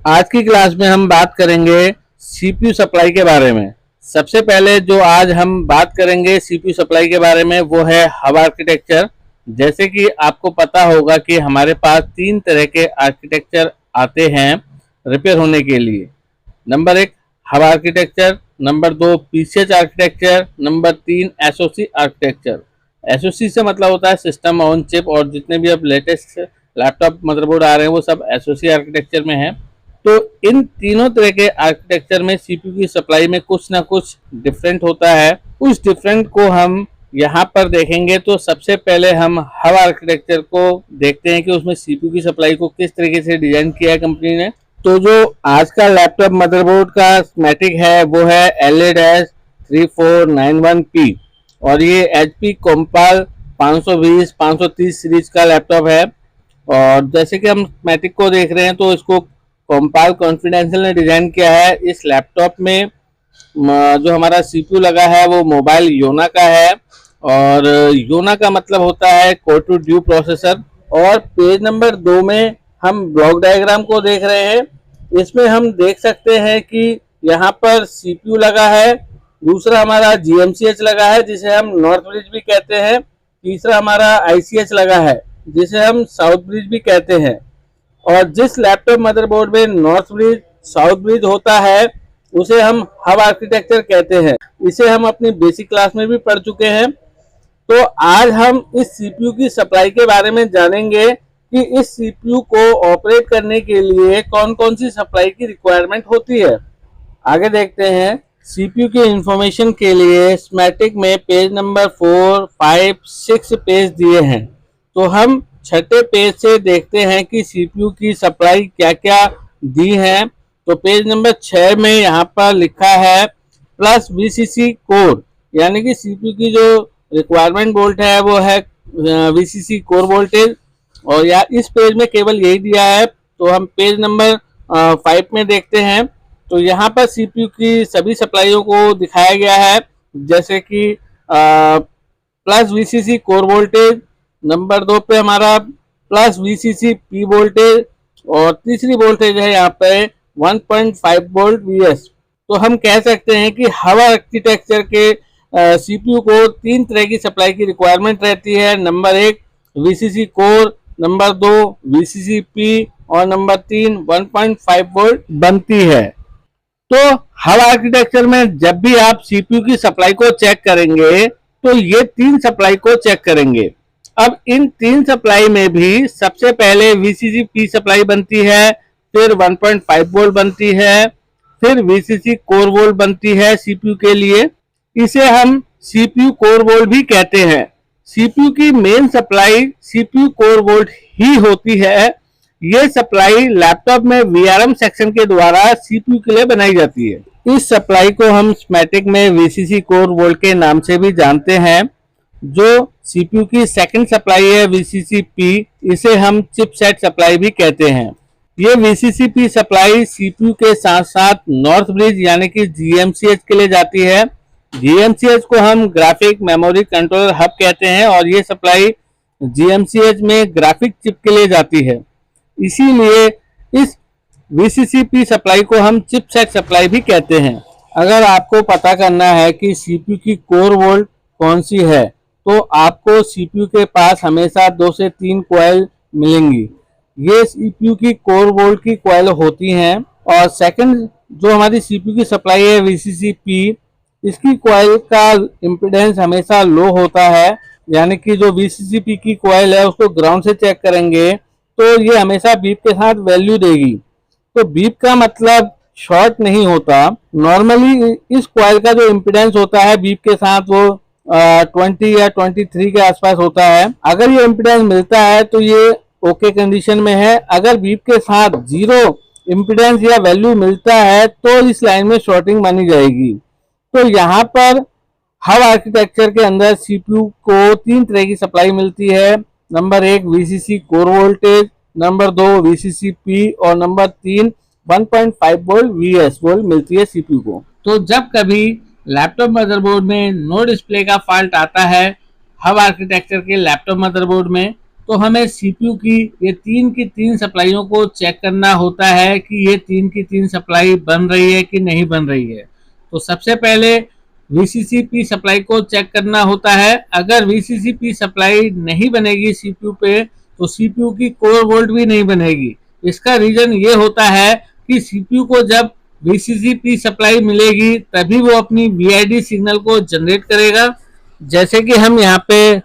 आज की क्लास में हम बात करेंगे सीपीयू सप्लाई के बारे में। सबसे पहले जो आज हम बात करेंगे सीपीयू सप्लाई के बारे में वो है हब आर्किटेक्चर। जैसे कि आपको पता होगा कि हमारे पास तीन तरह के आर्किटेक्चर आते हैं रिपेयर होने के लिए। नंबर एक हब आर्किटेक्चर, नंबर दो पीसीएच आर्किटेक्चर, नंबर तीन एसओसी आर्किटेक्चर। एसओसी से मतलब होता है सिस्टम ऑन चिप, और जितने भी अब लेटेस्ट लैपटॉप मदरबोर्ड आ रहे हैं वो सब एसओसी आर्किटेक्चर में है। तो इन तीनों तरह के आर्किटेक्चर में सीपीयू की सप्लाई में कुछ ना कुछ डिफरेंट होता है। उस डिफरेंट को हम यहाँ पर देखेंगे। तो सबसे पहले हम हब आर्किटेक्चर को देखते हैं कि उसमें सीपीयू की सप्लाई को किस तरीके से डिजाइन किया है कंपनी ने। तो जो आज का लैपटॉप मदरबोर्ड का स्कीमेटिक है वो है LA-3491P, और ये HP कॉम्पाल 520-530 सीरीज का लैपटॉप है। और जैसे कि हम स्कीमेटिक को देख रहे हैं तो इसको कॉम्पाल कॉन्फिडेंशियल ने डिजाइन किया है। इस लैपटॉप में जो हमारा सीपीयू लगा है वो मोबाइल योना का है, और योना का मतलब होता है कोर टू ड्यू प्रोसेसर। और पेज नंबर 2 में हम ब्लॉक डायग्राम को देख रहे हैं। इसमें हम देख सकते हैं कि यहाँ पर सीपीयू लगा है, दूसरा हमारा जीएमसीएच लगा है जिसे हम नॉर्थ ब्रिज भी कहते हैं, तीसरा हमारा आईसीएच लगा है जिसे हम साउथ ब्रिज भी कहते हैं। और जिस लैपटॉप मदरबोर्ड में नॉर्थ ब्रिज साउथ ब्रिज होता है उसे हम हब आर्किटेक्चर कहते हैं। इसे हम अपनी बेसिक क्लास में भी पढ़ चुके हैं। तो आज हम इस सीपीयू की सप्लाई के बारे में जानेंगे कि इस सीपीयू को ऑपरेट करने के लिए कौन कौन सी सप्लाई की रिक्वायरमेंट होती है। आगे देखते हैं। सीपीयू की इंफॉर्मेशन के लिए स्कीमेटिक में पेज नंबर 4, 5, 6 पेज दिए हैं। तो हम छठे पेज से देखते हैं कि सीपीयू की सप्लाई क्या क्या दी है। तो पेज नंबर 6 में यहाँ पर लिखा है प्लस वीसीसी कोर, यानी कि सीपीयू की जो रिक्वायरमेंट वोल्ट है वो है वीसीसी कोर वोल्टेज। और या इस पेज में केवल यही दिया है। तो हम पेज नंबर 5 में देखते हैं। तो यहाँ पर सीपीयू की सभी सप्लाइयों को दिखाया गया है, जैसे कि plus VCC core voltage, number 2 पे हमारा प्लस वीसीसी पी वोल्टेज, और तीसरी वोल्टेज है यहाँ पे 1.5 वोल्ट वीएस। तो हम कह सकते हैं कि हब आर्किटेक्चर के सीपीयू को तीन तरह की सप्लाई की रिक्वायरमेंट रहती है। Number 1 VCC core, number 2 VCC P, और नंबर 3 1.5 वोल्ट बनती है। तो हब आर्किटेक्चर में जब भी आप सीपीयू की सप्लाई को चेक करेंगे तो ये तीन सप्लाई को चेक करेंगे। अब इन तीन सप्लाई में भी सबसे पहले वीसीसी पी सप्लाई बनती है, फिर 1.5 वोल्ट बनती है, फिर वीसीसी कोर वोल्ट बनती है सीपीयू के लिए। इसे हम सीपीयू कोर वोल्ट भी कहते हैं। सीपीयू की main supply CPU core volt ही होती है। ये सप्लाई लैपटॉप में वीआरएम सेक्शन के द्वारा सीपीयू के लिए बनाई जाती है। इस सप्लाई को हम स्कीमेटिक में वीसीसी कोर वोल्ट के नाम से भी जानते हैं। जो सीपीयू की सेकंड सप्लाई है वीसीसी पी, इसे हम चिपसेट सप्लाई भी कहते हैं। ये वीसीसी पी सप्लाई सीपीयू के साथ साथ नॉर्थ ब्रिज यानी कि जीएमसीएच के लिए जाती है। जीएमसीएच को हम ग्राफिक मेमोरी कंट्रोलर हब कहते हैं, और ये सप्लाई जीएमसीएच में ग्राफिक चिप के लिए जाती है। इसीलिए इस वीसीसी पी सप्लाई को हम चिपसेट सप्लाई भी कहते हैं। अगर आपको पता करना है कि सीपीयू की कोर वोल्ट कौन सी है तो आपको सीपीयू के पास हमेशा 2 से 3 कॉइल मिलेंगी। ये सीपीयू की कोर वोल्ट की कॉइल होती हैं। और सेकंड जो हमारी सीपीयू की सप्लाई है वीसीसी पी, इसकी कॉइल का इम्पीडेंस हमेशा लो होता है, यानी कि जो वीसीसी पी की कॉइल है उसको ग्राउंड से चेक करेंगे तो ये हमेशा बीप के साथ वैल्यू देगी। तो बीप का मतलब शॉर्ट नहीं होता। नॉर्मली इस कॉइल का जो इम्पीडेंस होता है बीप के साथ वो 20 या 23 के आसपास होता है। अगर ये इम्पीडेंस मिलता है तो ये ओके कंडीशन में है। अगर बीप के साथ 0 इम्पीडेंस या वैल्यू मिलता है तो इस लाइन में शॉर्टिंग मानी जाएगी। तो यहाँ पर हब आर्किटेक्चर के अंदर सीपीयू को तीन तरह की सप्लाई मिलती है। Number 1 VCC core voltage, number 2 VCC P, और नंबर 3 1.5 वोल्ट वीएस वोल्ट मिलती है सीपीयू को। तो जब कभी लैपटॉप मदरबोर्ड में नो डिस्प्ले का फॉल्ट आता है हब आर्किटेक्चर के लैपटॉप मदरबोर्ड में, तो हमें सीपीयू की तीन सप्लाइयों को चेक करना होता है कि ये तीन की तीन सप्लाई बन रही है कि नहीं बन रही है। तो सबसे पहले वीसीसीपी सप्लाई को चेक करना होता है। अगर वीसीसीपी सप्लाई नहीं बनेगी सीपीयू पे तो सीपीयू की कोर वोल्ट भी नहीं बनेगी। इसका रीजन ये होता है कि सीपीयू को जब वीसीसीपी सप्लाई मिलेगी तभी वो अपनी वीआईडी सिग्नल को जनरेट करेगा। जैसे कि हम यहाँ पे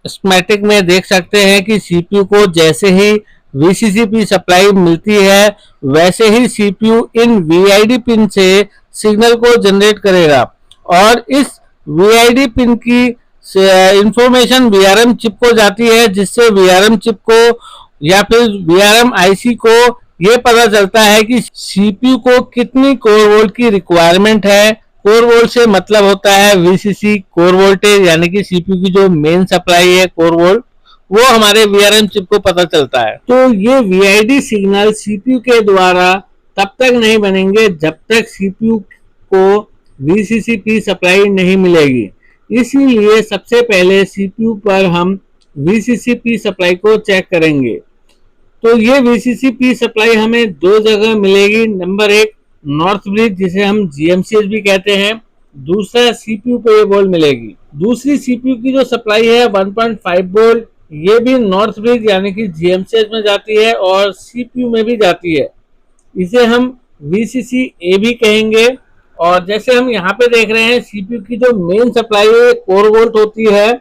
स्कीमेटिक में देख सकते हैं कि सीपीयू को जैसे ही वीसीसीपी सप्लाई मिलती है वैसे ही सीपीयू इन वीआईडी पिन से सिग्नल को जनरेट करेगा और इस वीआईडी पिन की इंफॉर्मेशन वीआरएम चिप को जाती है, जिससे वीआरएम चिप को या फिर वीआरएम आईसी को ये पता चलता है कि सीपीयू को कितनी कोर वोल्ट की रिक्वायरमेंट है। कोर वोल्ट से मतलब होता है वीसीसी कोर वोल्टेज, यानी कि सीपीयू की जो मेन सप्लाई है कोर वोल्ट, वो हमारे वीआरएम चिप को पता चलता है। तो ये वीआईडी सिग्नल सीपीयू के द्वारा तब तक नहीं बनेंगे जब तक सीपीयू को वीसीसीपी सप्लाई नहीं मिलेगी। इसीलिए सबसे पहले सीपीयू पर हम वीसीसीपी सप्लाई को चेक करेंगे। तो ये वीसीसीपी सप्लाई हमें दो जगह मिलेगी। नंबर एक नॉर्थ ब्रिज, जिसे हम जीएमसीएच भी कहते हैं, दूसरा सीपीयू पे ये वोल्ट मिलेगी। दूसरी सीपीयू की जो सप्लाई है 1.5 वोल्ट, ये भी नॉर्थ ब्रिज यानी कि जीएमसीएच में जाती है और सीपीयू में भी जाती है। इसे हम वीसीसी ए भी कहेंगे। और जैसे हम यहाँ पे देख रहे हैं सीपीयू की जो मेन सप्लाई है कोर वोल्ट होती है,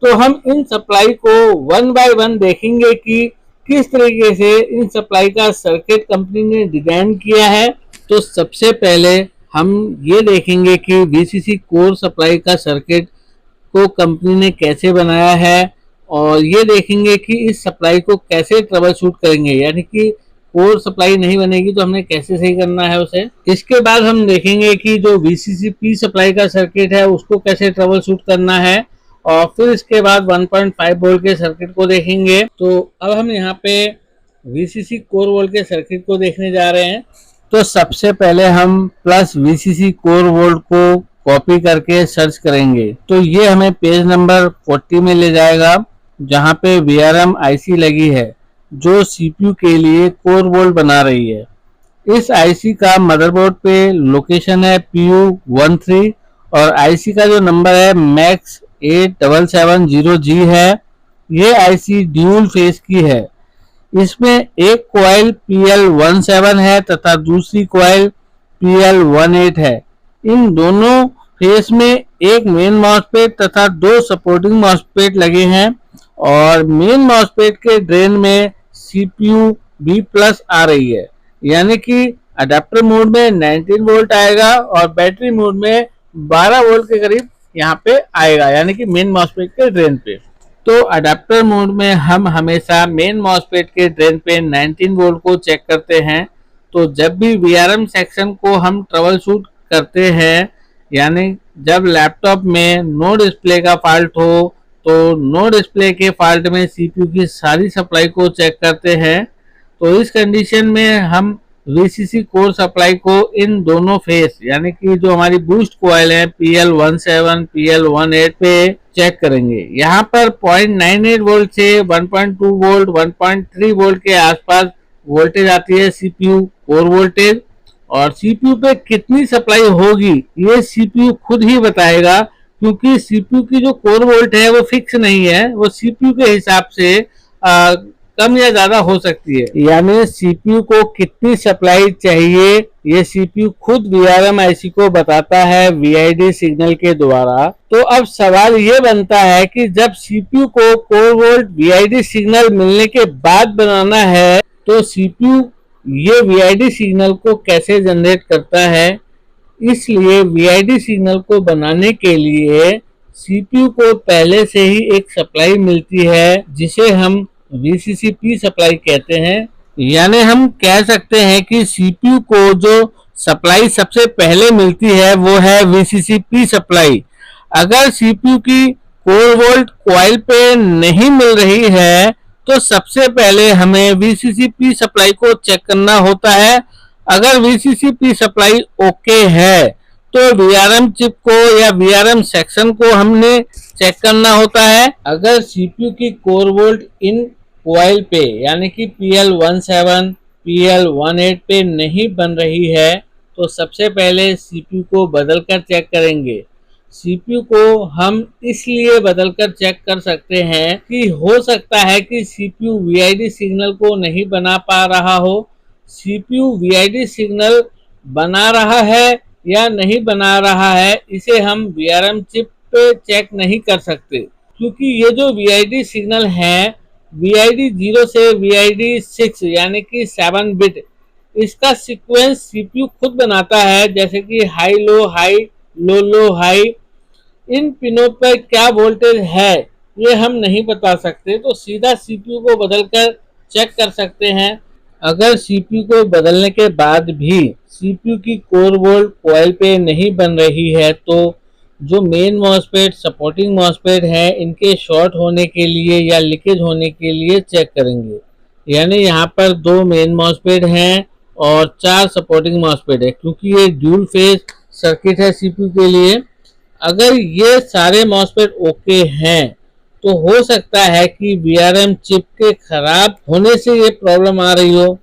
तो हम इन सप्लाई को वन बाय वन देखेंगे कि किस तरीके से इन सप्लाई का सर्किट कंपनी ने डिजाइन किया है। तो सबसे पहले हम ये देखेंगे कि वीसीसी कोर सप्लाई का सर्किट को कंपनी ने कैसे बनाया है और ये देखेंगे कि इस सप्लाई को कैसे ट्रबल शूट करेंगे, यानी कि कोर सप्लाई नहीं बनेगी तो हमने कैसे सही करना है उसे। इसके बाद हम देखेंगे कि जो वीसीसीपी सप्लाई का सर्किट है उसको कैसे ट्रबल शूट करना है और फिर इसके बाद 1.5 वोल्ट के सर्किट को देखेंगे। तो अब हम यहाँ पे वीसीसी कोर वोल्ट के सर्किट को देखने जा रहे हैं। तो सबसे पहले हम प्लस वीसीसी कोर वोल्ट को कॉपी करके सर्च करेंगे। तो ये हमें पेज नंबर 40 में ले जाएगा, जहाँ पे वीआरएम आईसी लगी है जो सीपीयू के लिए कोर वोल्ट बना रही है। इस आईसी का मदरबोर्ड पे लोकेशन है PU13 और आईसी का जो नंबर है मैक्स 8770G है। ये आईसी ड्यूल फेस की है। इसमें एक कॉइल PL17 है तथा दूसरी कॉइल PL18 है। इन दोनों फेस में एक मेन मॉसफेट तथा दो सपोर्टिंग मॉसफेट लगे हैं और मेन मॉसफेट के ड्रेन में सीपीयू B+ आ रही है, यानी कि अडेप्टर मोड में 19 वोल्ट आएगा और बैटरी मोड में 12 वोल्ट के करीब यहाँ पे आएगा, यानी कि मेन मॉसफेट के ड्रेन पे। तो अडेप्टर मोड में हम हमेशा मेन मॉसफेट के ड्रेन पे 19 वोल्ट को चेक करते हैं। तो जब भी वीआरएम सेक्शन को हम ट्रबल शूट करते हैं, यानी जब लैपटॉप में नो डिस्प्ले का फॉल्ट हो तो नो डिस्प्ले के फॉल्ट में सीपीयू की सारी सप्लाई को चेक करते हैं। तो इस कंडीशन में हम वीसीसी कोर सप्लाई को इन दोनों फेस यानी कि जो हमारी बूस्ट कॉइल है PL17 PL18 पे चेक करेंगे। यहाँ पर 0.98 वोल्ट से 1.2 वोल्ट 1.3 वोल्ट के आसपास वोल्टेज आती है सीपीयू कोर वोल्टेज। और सीपीयू पे कितनी सप्लाई होगी ये सीपीयू खुद ही बताएगा, क्योंकि सीपीयू की जो कोर वोल्ट है वो फिक्स नहीं है, वो सीपीयू के हिसाब से कम या ज्यादा हो सकती है। यानी सीपीयू को कितनी सप्लाई चाहिए ये सीपीयू खुद वीआरएम आईसी को बताता है वीआईडी सिग्नल के द्वारा। तो अब सवाल ये बनता है कि जब सीपीयू को कोर वोल्ट वीआईडी सिग्नल मिलने के बाद बनाना है तो सीपीयू ये वीआईडी सिग्नल को कैसे जनरेट करता है। इसलिए वीआईडी सिग्नल को बनाने के लिए सीपीयू को पहले से ही एक सप्लाई मिलती है जिसे हम वीसीसीपी सप्लाई कहते हैं। यानी हम कह सकते हैं कि सीपीयू को जो सप्लाई सबसे पहले मिलती है वो है वीसीसीपी सप्लाई। अगर सीपीयू की कोर वोल्ट कॉइल पे नहीं मिल रही है तो सबसे पहले हमें वीसीसीपी सप्लाई को चेक करना होता है। अगर वीसीसीपी सप्लाई ओके है तो वीआरएम चिप को या वीआरएम सेक्शन को हमने चेक करना होता है। अगर सीपीयू की कोर वोल्ट इन कॉइल पे यानी कि PL17 PL18 पे नहीं बन रही है तो सबसे पहले CPU को बदल कर चेक करेंगे। CPU को हम इसलिए बदल कर चेक कर सकते हैं कि हो सकता है कि CPU VID सिग्नल को नहीं बना पा रहा हो। CPU VID सिग्नल बना रहा है या नहीं बना रहा है, इसे हम VRM चिप पे चेक नहीं कर सकते, क्योंकि ये जो VID सिग्नल है VID 0 से VID 6 यानी कि 7 बिट, इसका सीक्वेंस CPU खुद बनाता है, जैसे कि हाई लो हाई, लो लो हाई। इन पिनों पर क्या वोल्टेज है ये हम नहीं बता सकते, तो सीधा CPU को बदलकर चेक कर सकते हैं। अगर CPU को बदलने के बाद भी CPU की कोर वोल्ट कॉइल पे नहीं बन रही है तो जो मेन मॉसफेट सपोर्टिंग मॉसफेट है इनके शॉर्ट होने के लिए या लीकेज होने के लिए चेक करेंगे। यानी यहाँ पर 2 मेन मॉसफेट हैं और 4 सपोर्टिंग मॉसफेट है, क्योंकि ये ड्यूल फेज सर्किट है CPU के लिए। अगर ये सारे मॉसफेट ओके हैं तो हो सकता है कि VRM चिप के खराब होने से ये प्रॉब्लम आ रही हो।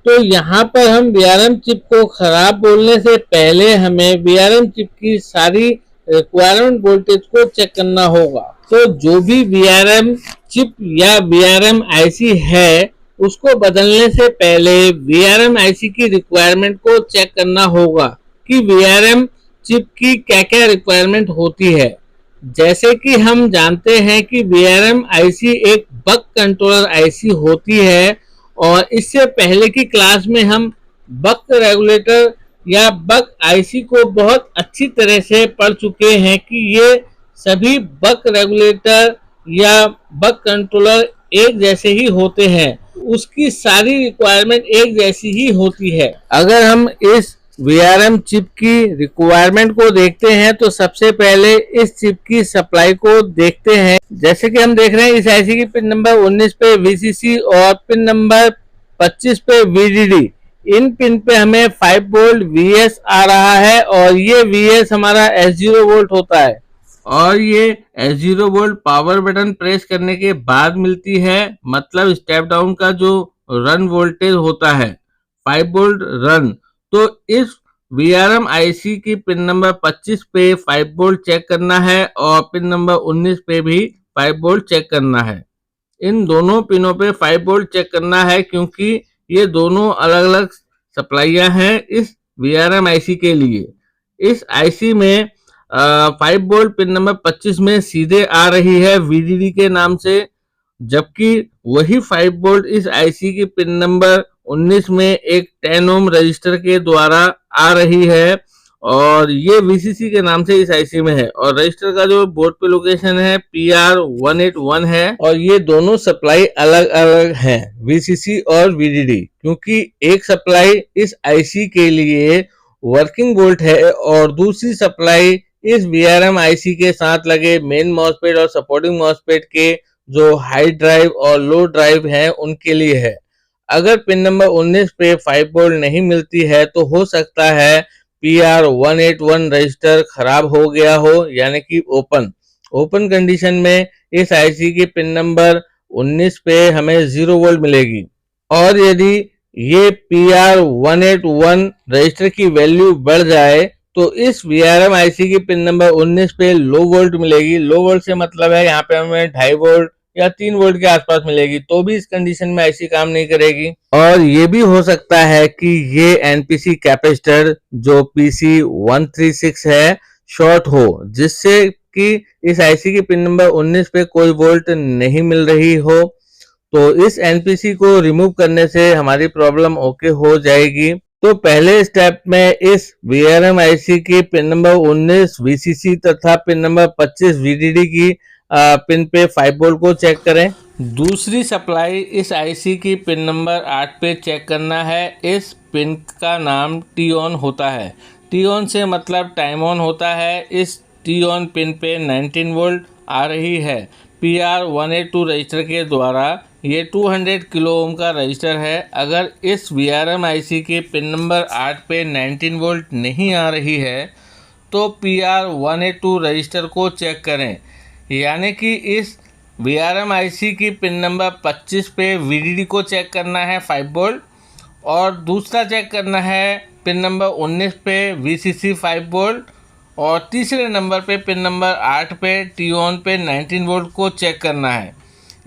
तो यहाँ पर हम VRM चिप को खराब बोलने से पहले हमें VRM चिप की सारी रिक्वायरमेंट वोल्टेज को चेक करना होगा। तो जो भी VRM चिप या VRM IC है उसको बदलने से पहले VRM IC की रिक्वायरमेंट को चेक करना होगा कि VRM चिप की क्या क्या रिक्वायरमेंट होती है। जैसे कि हम जानते हैं कि VRM IC एक बक कंट्रोलर IC होती है और इससे पहले की क्लास में हम बक रेगुलेटर या बक IC को बहुत अच्छी तरह से पढ़ चुके हैं कि ये सभी बक रेगुलेटर या बक कंट्रोलर एक जैसे ही होते हैं, उसकी सारी रिक्वायरमेंट एक जैसी ही होती है। अगर हम इस VRM चिप की रिक्वायरमेंट को देखते हैं तो सबसे पहले इस चिप की सप्लाई को देखते हैं। जैसे कि हम देख रहे हैं इस IC की पिन नंबर 19 पे VCC और पिन नंबर 25 पे VDD। इन पिन पे हमें 5 वोल्ट VS आ रहा है और ये VS हमारा S0 वोल्ट होता है और ये S0 volt power button press करने के बाद मिलती है, मतलब स्टेप डाउन का जो रन वोल्टेज होता है 5 वोल्ट रन। तो इस VRM IC की पिन नंबर 25 पे 5 वोल्ट चेक करना है और पिन नंबर 19 पे भी 5 वोल्ट चेक करना है। इन दोनों पिनों पे 5 वोल्ट चेक करना है क्योंकि ये दोनों अलग अलग सप्लाइयां हैं इस VRM IC के लिए। इस IC में 5 वोल्ट पिन नंबर 25 में सीधे आ रही है VDD के नाम से, जबकि वही 5 वोल्ट इस IC की पिन नंबर 19 में एक 10 ओम रजिस्टर के द्वारा आ रही है और ये VCC के नाम से इस IC में है और रजिस्टर का जो बोर्ड पे लोकेशन है PR181 है और ये दोनों सप्लाई अलग अलग हैं VCC और VDD, क्योंकि एक सप्लाई इस IC के लिए वर्किंग वोल्ट है और दूसरी सप्लाई इस VRM IC के साथ लगे मेन मॉसफेट और सपोर्टिंग मॉसफेट के जो हाई ड्राइव और लो ड्राइव हैं उनके लिए है। अगर पिन नंबर 19 पे 5 वोल्ट नहीं मिलती है तो हो सकता है PR181 रजिस्टर खराब हो गया हो, यानी कि ओपन कंडीशन में इस IC की पिन नंबर 19 पे हमें 0 वोल्ट मिलेगी और यदि ये PR181 रजिस्टर की वैल्यू बढ़ जाए तो इस VRM IC की पिन नंबर 19 पे लो वोल्ट मिलेगी। लो वोल्ट से मतलब है यहाँ पे हमें 2.5 वोल्ट या 3 वोल्ट के आसपास मिलेगी, तो भी इस कंडीशन में IC काम नहीं करेगी। और ये भी हो सकता है कि ये NPC कैपेसिटर जो PC136 है शॉर्ट हो, जिससे कि इस IC की पिन नंबर 19 पे कोई वोल्ट नहीं मिल रही हो। तो इस NPC को रिमूव करने से हमारी प्रॉब्लम ओके हो जाएगी। तो पहले स्टेप में इस VRM IC की पिन नंबर 19 VCC तथा पिन नंबर 25 VDD की पिन पे 5 वोल्ट को चेक करें। दूसरी सप्लाई इस IC की पिन नंबर 8 पे चेक करना है। इस पिन का नाम T ऑन होता है। T ऑन से मतलब टाइम ऑन होता है। इस T ऑन पिन पे 19 वोल्ट आ रही है PR182 रजिस्टर के द्वारा। ये 200 किलो ओम का रजिस्टर है। अगर इस VRM IC के पिन नंबर 8 पे 19 वोल्ट नहीं आ रही है तो PR182 रजिस्टर को चेक करें, यानी कि इस VRM IC की पिन नंबर 25 पे VDD को चेक करना है 5 वोल्ट, और दूसरा चेक करना है पिन नंबर 19 पे VCC 5 वोल्ट, और तीसरे नंबर पे पिन नंबर 8 पे T-on पे 19 वोल्ट को चेक करना है।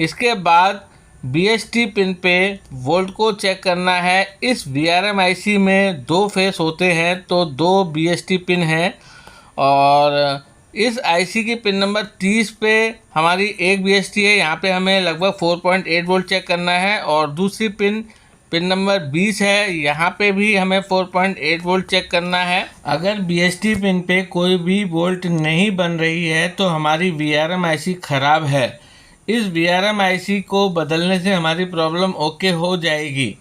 इसके बाद BST पिन पे वोल्ट को चेक करना है। इस VRM IC में 2 फेस होते हैं, तो 2 BST पिन हैं, और इस IC की पिन नंबर 30 पे हमारी एक BST है। यहाँ पे हमें लगभग 4.8 वोल्ट चेक करना है, और दूसरी पिन नंबर 20 है, यहाँ पे भी हमें 4.8 वोल्ट चेक करना है। अगर BST पिन पे कोई भी वोल्ट नहीं बन रही है तो हमारी VRM IC ख़राब है। इस VRM IC को बदलने से हमारी प्रॉब्लम ओके हो जाएगी।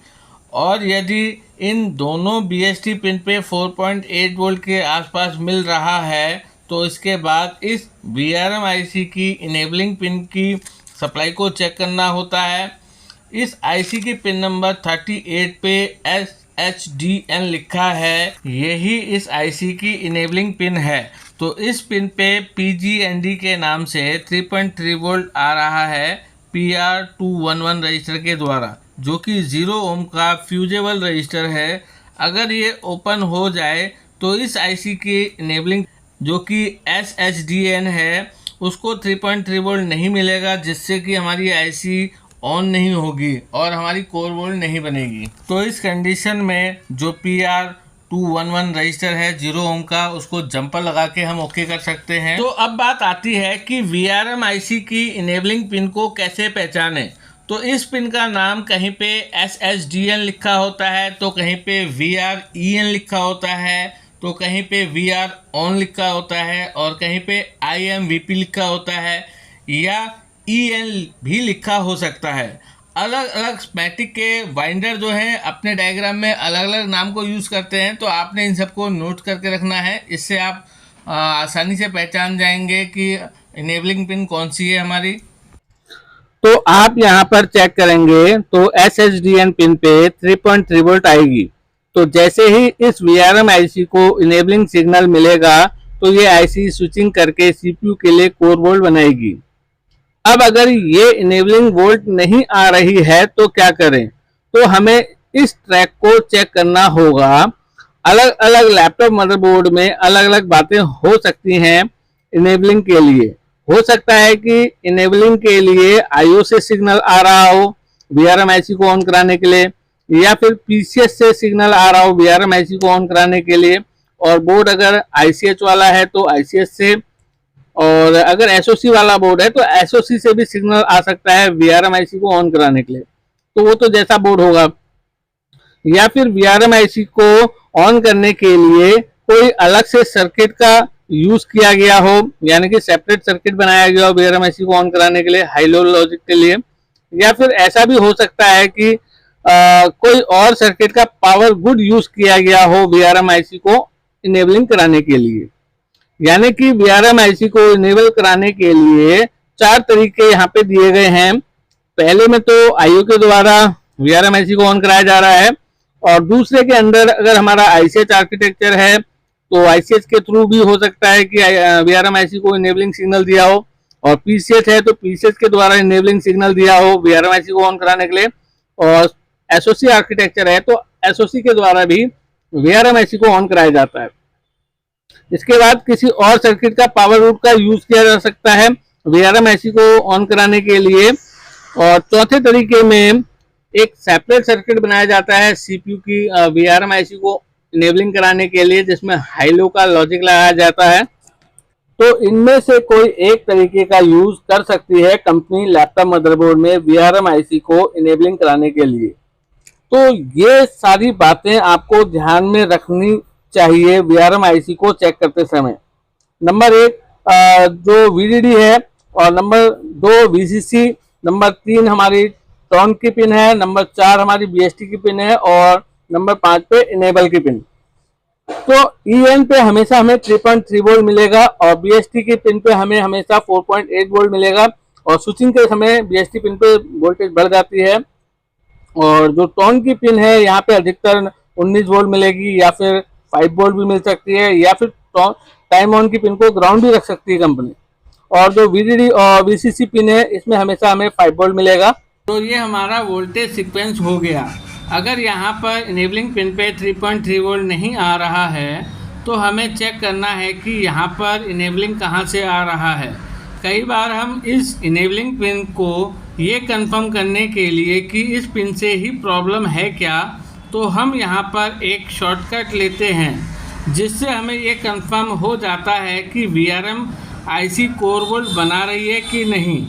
और यदि इन दोनों BST पिन पे 4.8 वोल्ट के आसपास मिल रहा है तो इसके बाद इस VRM IC की इनेबलिंग पिन की सप्लाई को चेक करना होता है। इस IC की पिन नंबर 38 पे SHDN लिखा है, यही इस IC की इनेबलिंग पिन है। तो इस पिन पे PGND के नाम से 3.3 वोल्ट आ रहा है PR211 रजिस्टर के द्वारा, जो कि 0 ओम का फ्यूजेबल रजिस्टर है। अगर ये ओपन हो जाए तो इस IC की इनेबलिंग जो कि SHDN है उसको 3.3 वोल्ट नहीं मिलेगा, जिससे कि हमारी IC ऑन नहीं होगी और हमारी कोर वोल्ट नहीं बनेगी। तो इस कंडीशन में जो PR211 रजिस्टर है 0 ओम का, उसको जंपर लगा के हम ओके कर सकते हैं। तो अब बात आती है कि VRM IC की इनेबलिंग पिन को कैसे पहचानें। तो इस पिन का नाम कहीं पे SHDN लिखा होता है, तो कहीं पे VREN लिखा होता है, तो कहीं पे VR ऑन लिखा होता है, और कहीं पे IMVP लिखा होता है, या EN भी लिखा हो सकता है। अलग अलग स्कीमेटिक के बाइंडर जो हैं अपने डायग्राम में अलग अलग नाम को यूज़ करते हैं, तो आपने इन सबको नोट करके रखना है। इससे आप आसानी से पहचान जाएंगे कि इनेबलिंग पिन कौन सी है हमारी। तो आप यहाँ पर चेक करेंगे तो SHDN पिन पे 3.3 वोल्ट आएगी। तो जैसे ही इस VRM IC को इनेबलिंग सिग्नल मिलेगा तो ये IC स्विचिंग करके CPU के लिए कोर वोल्ट बनाएगी। अब अगर ये इनेबलिंग वोल्ट नहीं आ रही है तो क्या करें? तो हमें इस ट्रैक को चेक करना होगा। अलग अलग लैपटॉप मदरबोर्ड में अलग अलग बातें हो सकती हैं इनेबलिंग के लिए। हो सकता है कि इनेबलिंग के लिए IO से सिग्नल आ रहा हो VRM IC को ऑन कराने के लिए, या फिर PCS से सिग्नल आ रहा हो VRM IC को ऑन कराने के लिए, और बोर्ड अगर ICH वाला है तो ICH से, और अगर SOC वाला बोर्ड है तो SOC से भी सिग्नल आ सकता है VRM IC को ऑन कराने के लिए। तो वो तो जैसा बोर्ड होगा। या फिर VRM IC को ऑन करने के लिए कोई अलग से सर्किट का यूज किया गया हो, यानी कि सेपरेट सर्किट बनाया गया हो VRM IC को ऑन कराने के लिए हाई लो लॉजिक के लिए। या फिर ऐसा भी हो सकता है कि कोई और सर्किट का पावर गुड यूज किया गया हो VRM IC को इनेबलिंग कराने के लिए। यानी कि VRM IC को इनेबल कराने के लिए 4 तरीके यहाँ पे दिए गए हैं। पहले में तो IO के द्वारा VRM IC को ऑन कराया जा रहा है, और दूसरे के अंदर अगर हमारा ICH आर्किटेक्चर है तो ICH के थ्रू भी हो सकता है कि VRM IC को इनेबलिंग सिग्नल दिया हो, और PCH है तो PCH के द्वारा इनेबलिंग सिग्नल दिया हो VRM IC को ऑन कराने के लिए, और SOC आर्किटेक्चर है तो SOC के द्वारा भी VRM IC को ऑन कराया जाता है। इसके बाद किसी और सर्किट का पावर रूट का यूज किया जा सकता है VRM IC को ऑन कराने के लिए। और चौथे तरीके में एक सेपरेट सर्किट बनाया जाता है CPU की VRM IC को इनेबलिंग कराने के लिए, जिसमें हाई लो का लॉजिक लगाया जाता है। तो इनमें से कोई एक तरीके का यूज कर सकती है कंपनी लैपटॉप मदरबोर्ड में VRM IC को इनेबलिंग कराने के लिए। तो ये सारी बातें आपको ध्यान में रखनी चाहिए VRM IC को चेक करते समय। नंबर 1 जो VDD है, और नंबर 2 VCC, नंबर 3 हमारी टॉन की पिन है, नंबर 4 हमारी BST की पिन है, और नंबर 5 पे इनेबल की पिन। तो EN पे हमेशा हमें 3.3 वोल्ट मिलेगा, और BST की पिन पे हमें हमेशा 4.8 वोल्ट मिलेगा, और स्विचिंग के समय BST पिन पे वोल्टेज बढ़ जाती है। और जो टॉन की पिन है यहाँ पे अधिकतर 19 वोल्ट मिलेगी, या फिर 5 वोल्ट भी मिल सकती है, या फिर टाइम ऑन की पिन को ग्राउंड भी रख सकती है कंपनी। और जो VDD और VCC पिन है इसमें हमेशा हमें 5 वोल्ट मिलेगा। तो ये हमारा वोल्टेज सीक्वेंस हो गया। अगर यहाँ पर इनेबलिंग पिन पे 3.3 वोल्ट नहीं आ रहा है तो हमें चेक करना है कि यहाँ पर इनेबलिंग कहाँ से आ रहा है। कई बार हम इस इनेबलिंग पिन को ये कंफर्म करने के लिए कि इस पिन से ही प्रॉब्लम है क्या, तो हम यहाँ पर एक शॉर्टकट लेते हैं जिससे हमें ये कंफर्म हो जाता है कि VRM IC कोर वोल्ट बना रही है कि नहीं।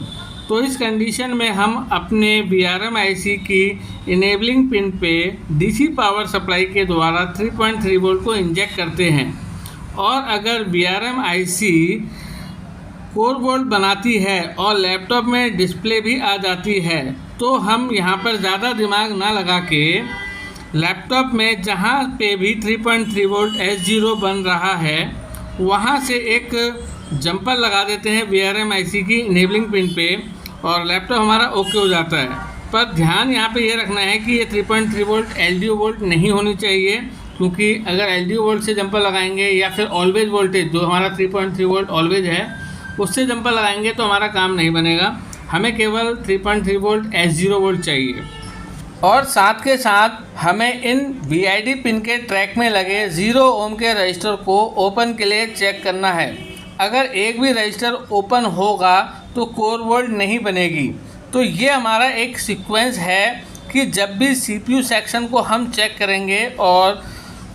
तो इस कंडीशन में हम अपने VRM IC की इनेबलिंग पिन पे DC पावर सप्लाई के द्वारा 3.3 वोल्ट को इंजेक्ट करते हैं और अगर VRM IC कोर वोल्ट बनाती है और लैपटॉप में डिस्प्ले भी आ जाती है तो हम यहाँ पर ज़्यादा दिमाग ना लगा के लैपटॉप में जहाँ पे भी 3.3 वोल्ट S0 बन रहा है वहाँ से एक जंपर लगा देते हैं VRM IC की इनेबलिंग पिन पे और लैपटॉप हमारा ओके हो जाता है। पर ध्यान यहाँ पे ये रखना है कि ये 3.3 वोल्ट LDO वोल्ट नहीं होनी चाहिए, क्योंकि अगर LDO वोल्ट से जंपर लगाएंगे या फिर ऑलवेज वोल्टेज जो हमारा 3.3 वोल्ट ऑलवेज है उससे जंपर लगाएंगे तो हमारा काम नहीं बनेगा। हमें केवल 3.3 वोल्ट S0 वोल्ट चाहिए। और साथ के साथ हमें इन VID पिन के ट्रैक में लगे 0 ओम के रजिस्टर को ओपन के लिए चेक करना है। अगर एक भी रजिस्टर ओपन होगा तो कोर वोल्ट नहीं बनेगी। तो ये हमारा एक सीक्वेंस है कि जब भी CPU सेक्शन को हम चेक करेंगे और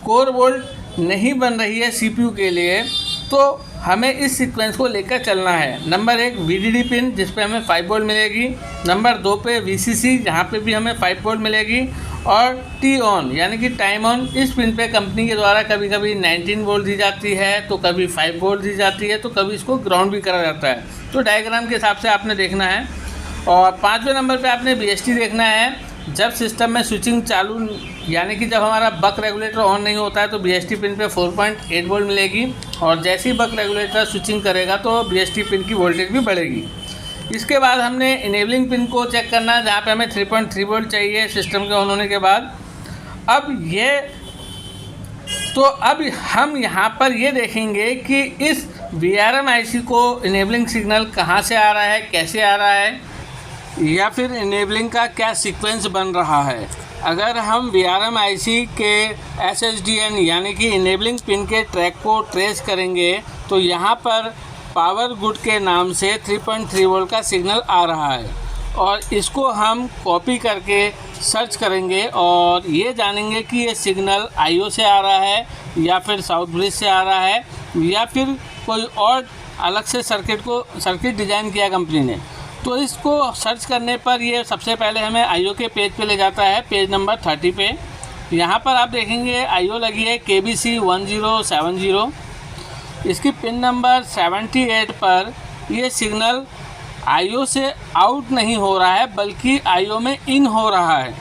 कोर वोल्ट नहीं बन रही है CPU के लिए तो हमें इस सीक्वेंस को लेकर चलना है। नंबर 1 VDD पिन जिस पे हमें 5 वोल्ट मिलेगी, नंबर 2 पे VCC जहाँ पे भी हमें 5 वोल्ट मिलेगी, और T ऑन यानी कि टाइम ऑन। इस पिन पे कंपनी के द्वारा कभी कभी 19 वोल्ट दी जाती है तो कभी 5 वोल्ट दी जाती है तो कभी इसको ग्राउंड भी करा जाता है। तो डायग्राम के हिसाब से आपने देखना है। और 5वें नंबर पर आपने BST देखना है। जब सिस्टम में स्विचिंग चालू यानी कि जब हमारा बक रेगुलेटर ऑन नहीं होता है तो BST पिन पे 4.8 वोल्ट मिलेगी और जैसे ही बक रेगुलेटर स्विचिंग करेगा तो BST पिन की वोल्टेज भी बढ़ेगी। इसके बाद हमने इनेबलिंग पिन को चेक करना है जहाँ पे हमें 3.3 वोल्ट चाहिए सिस्टम के ऑन होने के बाद। अब हम यहाँ पर ये देखेंगे कि इस VRM IC को इनेबलिंग सिग्नल कहाँ से आ रहा है, कैसे आ रहा है, या फिर इनेबलिंग का क्या सीक्वेंस बन रहा है। अगर हम VRM IC के SSDN यानी कि इनेबलिंग पिन के ट्रैक को ट्रेस करेंगे तो यहाँ पर पावर गुड के नाम से 3.3 वोल्ट का सिग्नल आ रहा है और इसको हम कॉपी करके सर्च करेंगे और ये जानेंगे कि ये सिग्नल IO से आ रहा है या फिर साउथ ब्रिज से आ रहा है या फिर कोई और अलग से सर्किट डिज़ाइन किया कंपनी ने। तो इसको सर्च करने पर ये सबसे पहले हमें IO के पेज पे ले जाता है, पेज नंबर 30 पे। यहाँ पर आप देखेंगे IO लगी है KBC 1070। इसकी पिन नंबर 78 पर ये सिग्नल IO से आउट नहीं हो रहा है बल्कि IO में इन हो रहा है।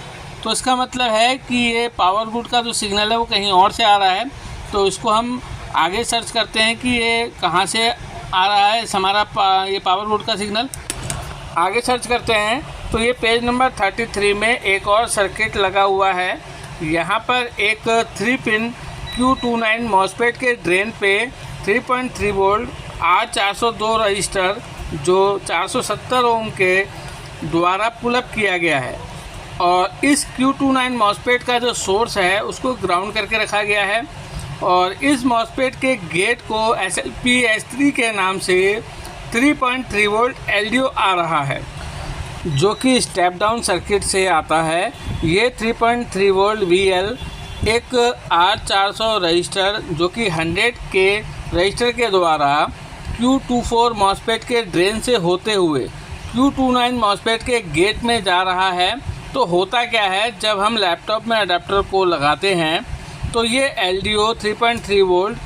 तो इसका मतलब है कि ये पावर गुड का जो सिग्नल है वो कहीं और से आ रहा है। तो इसको हम आगे सर्च करते हैं कि ये कहाँ से आ रहा है हमारा ये पावर गुड का सिग्नल। आगे सर्च करते हैं तो ये पेज नंबर 33 में एक और सर्किट लगा हुआ है। यहाँ पर एक 3 पिन Q29 मॉसफेट के ड्रेन पे 3.3 वोल्ट R402 रजिस्टर जो 470 ओम के द्वारा पुलअप किया गया है और इस Q29 मॉसफेट का जो सोर्स है उसको ग्राउंड करके रखा गया है और इस मॉसफेट के गेट को SLP S3 के नाम से 3.3 वोल्ट LDO आ रहा है जो कि स्टेप डाउन सर्किट से आता है। ये 3.3 वोल्ट VL एक R400 रजिस्टर जो कि 100 के रजिस्टर के द्वारा Q24 मॉसफेट के ड्रेन से होते हुए Q29 मॉसफेट के गेट में जा रहा है। तो होता क्या है, जब हम लैपटॉप में अडेप्टर को लगाते हैं तो ये LDO 3.3 वोल्ट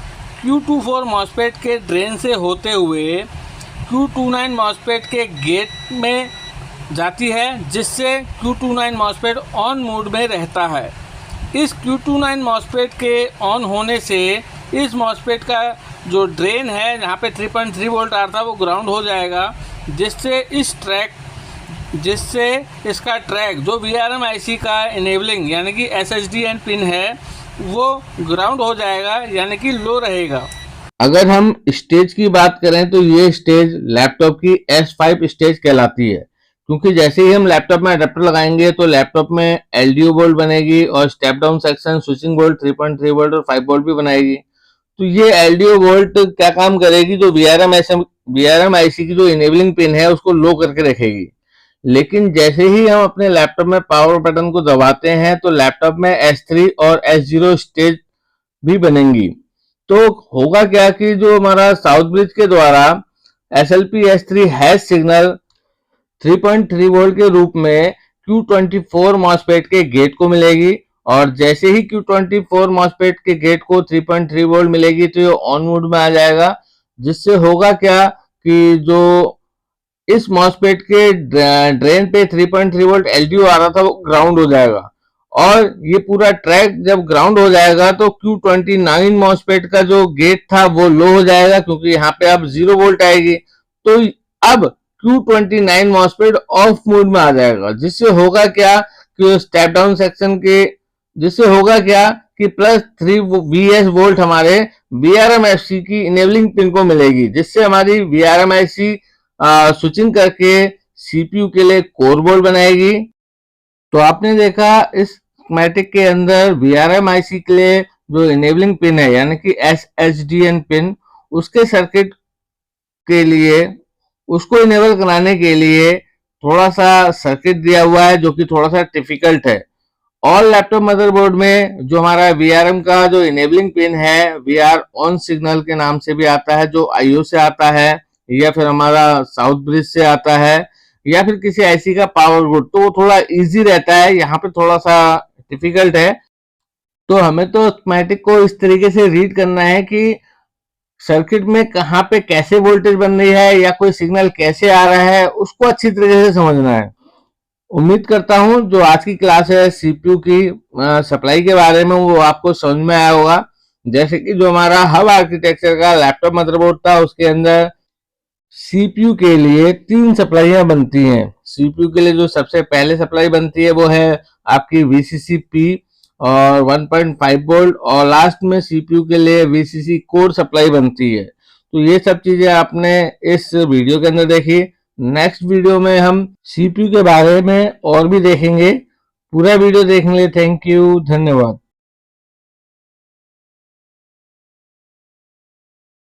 Q24 मॉसफेट के ड्रेन से होते हुए Q29 मॉसफेट के गेट में जाती है जिससे Q29 मॉसफेट ऑन मोड में रहता है। इस Q29 मॉसफेट के ऑन होने से इस मॉसफेट का जो ड्रेन है जहाँ पे 3.3 वोल्ट आ रहा था वो ग्राउंड हो जाएगा जिससे इसका ट्रैक जो VRM IC का इनेबलिंग यानी कि SSDN पिन है वो ग्राउंड हो जाएगा यानी कि लो रहेगा। अगर हम स्टेज की बात करें तो ये स्टेज लैपटॉप की S5 स्टेज कहलाती है, क्योंकि जैसे ही हम लैपटॉप में अडेप्टर लगाएंगे तो लैपटॉप में LDO बोल्ट बनेगी और step down section switching bolt 3.3 volt और 5 वोल्ट भी बनाएगी। तो ये LDO बोल्ट क्या काम करेगी, जो VRM IC की जो इनेबलिंग पिन है उसको लो करके रखेगी। लेकिन जैसे ही हम अपने लैपटॉप में पावर बटन को दबाते हैं तो लैपटॉप में S3 और S0 स्टेज भी बनेंगी। तो होगा क्या कि जो हमारा साउथ ब्रिज के द्वारा SLP S3 hash signal 3.3 volt के रूप में Q24 मॉसफेट के गेट को मिलेगी, और जैसे ही Q24 मॉसफेट के गेट को 3.3 वोल्ट मिलेगी तो ये ऑन मोड में आ जाएगा। जिससे होगा क्या कि जो इस मॉसफेट के ड्रेन पे 3.3 वोल्ट LDO आ रहा था वो ग्राउंड हो जाएगा, और ये पूरा ट्रैक जब ग्राउंड हो जाएगा तो Q29 मॉसफेट का जो गेट था वो लो हो जाएगा, क्योंकि यहाँ पे अब 0 वोल्ट आएगी। तो अब Q29 मॉसफेट ऑफ मोड में आ जाएगा, जिससे होगा क्या कि स्टेप डाउन सेक्शन के जिससे होगा क्या कि +3 VS वोल्ट हमारे VRMIC की इनेबलिंग पिन को मिलेगी, जिससे हमारी VRMIC स्विचिंग करके CPU के लिए कोर बोर्ड बनाएगी। तो आपने देखा इस स्कीमेटिक के अंदर VRM IC के लिए जो इनेबलिंग पिन है यानी कि SHDN पिन, उसके सर्किट के लिए उसको इनेबल कराने के लिए थोड़ा सा सर्किट दिया हुआ है जो कि थोड़ा सा डिफिकल्ट है। और लैपटॉप मदरबोर्ड में जो हमारा VRM का जो इनेबलिंग पिन है VR ऑन सिग्नल के नाम से भी आता है, जो IO से आता है या फिर हमारा साउथ ब्रिज से आता है या फिर किसी IC का पावर बोर्ड, तो वो थोड़ा इजी रहता है। यहाँ पे थोड़ा सा डिफिकल्ट है। तो हमें तो स्कीमेटिक को इस तरीके से रीड करना है कि सर्किट में कहाँ पे कैसे वोल्टेज बन रही है या कोई सिग्नल कैसे आ रहा है, उसको अच्छी तरीके से समझना है। उम्मीद करता हूँ जो आज की क्लास है CPU की सप्लाई के बारे में वो आपको समझ में आया होगा। जैसे कि जो हमारा हब आर्किटेक्चर का लैपटॉप मदरबोर्ड था उसके अंदर CPU के लिए 3 सप्लाइयां बनती हैं। CPU के लिए जो सबसे पहले सप्लाई बनती है वो है आपकी VCC-P और 1.5 वोल्ट, और लास्ट में CPU के लिए VCC कोर सप्लाई बनती है। तो ये सब चीजें आपने इस वीडियो के अंदर देखी। नेक्स्ट वीडियो में हम CPU के बारे में और भी देखेंगे। पूरा वीडियो देखने के लिए थैंक यू, धन्यवाद।